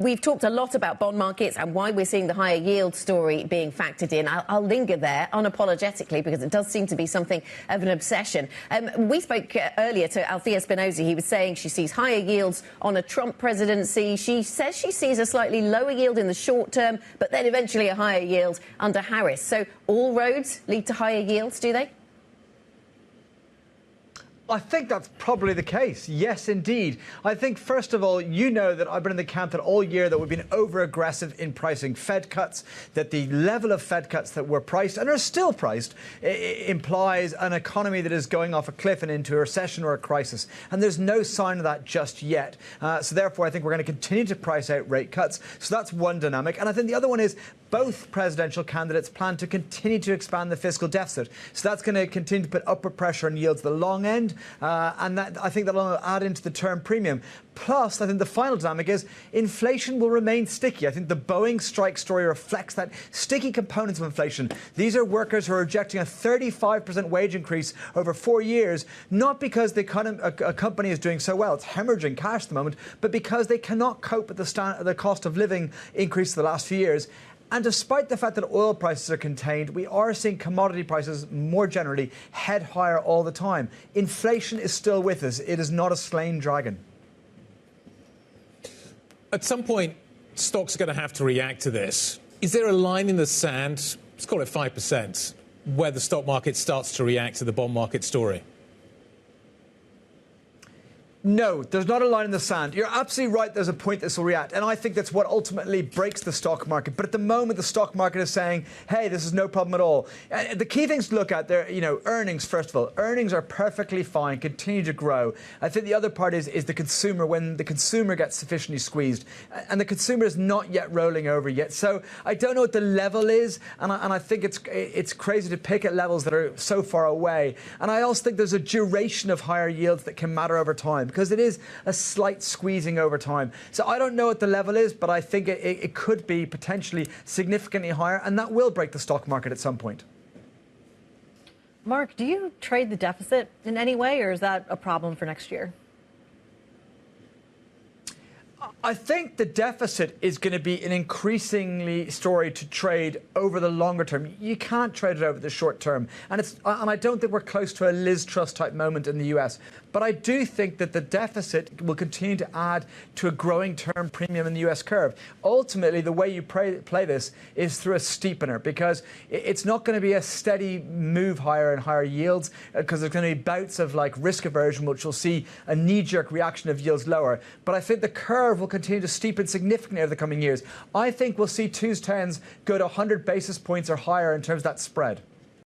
We've talked a lot about bond markets and why we're seeing the higher yield story being factored in. I'll linger there unapologetically because it does seem to be something of an obsession. We spoke earlier to Althea Spinozzi. He was saying she sees higher yields on a Trump presidency. She says she sees a slightly lower yield in the short term, but then eventually a higher yield under Harris. So all roads lead to higher yields, do they? I think that's probably the case. Yes, indeed. I think, first of all, you know that I've been in the camp that all year that we've been over-aggressive in pricing Fed cuts, that the level of Fed cuts that were priced and are still priced implies an economy that is going off a cliff and into a recession or a crisis. And there's no sign of that just yet. So therefore, I think we're going to continue to price out rate cuts. So that's one dynamic. And I think the other one is both presidential candidates plan to continue to expand the fiscal deficit. So that's going to continue to put upward pressure on yields at the long end. And that, I think that'll add into the term premium. Plus, I think the final dynamic is inflation will remain sticky. I think the Boeing strike story reflects that sticky components of inflation. These are workers who are rejecting a 35% wage increase over 4 years, not because a company is doing so well, it's hemorrhaging cash at the moment, but because they cannot cope with the cost of living increase the last few years. And despite the fact that oil prices are contained, we are seeing commodity prices more generally head higher all the time. Inflation is still with us. It is not a slain dragon. At some point, stocks are going to have to react to this. Is there a line in the sand, let's call it 5%, where the stock market starts to react to the bond market story? No, there's not a line in the sand. You're absolutely right. There's a point this will react. And I think that's what ultimately breaks the stock market. But at the moment, the stock market is saying, hey, this is no problem at all. The key things to look at, earnings, first of all. Earnings are perfectly fine, continue to grow. I think the other part is the consumer, when the consumer gets sufficiently squeezed. And the consumer is not yet rolling over yet. So I don't know what the level is. And I think it's crazy to pick at levels that are so far away. And I also think there's a duration of higher yields that can matter over time, because it is a slight squeezing over time. So I don't know what the level is, but I think it could be potentially significantly higher, and that will break the stock market at some point. Mark, do you trade the deficit in any way, or is that a problem for next year? I think the deficit is going to be an increasingly story to trade over the longer term. You can't trade it over the short term. And I don't think we're close to a Liz Truss type moment in the US. But I do think that the deficit will continue to add to a growing term premium in the US curve. Ultimately, the way you play this is through a steepener, because it's not going to be a steady move higher and higher yields, because there's going to be bouts of like risk aversion, which will see a knee-jerk reaction of yields lower. But I think the curve will continue to steepen significantly over the coming years. I think we'll see 2s, 10s go to 100 basis points or higher in terms of that spread.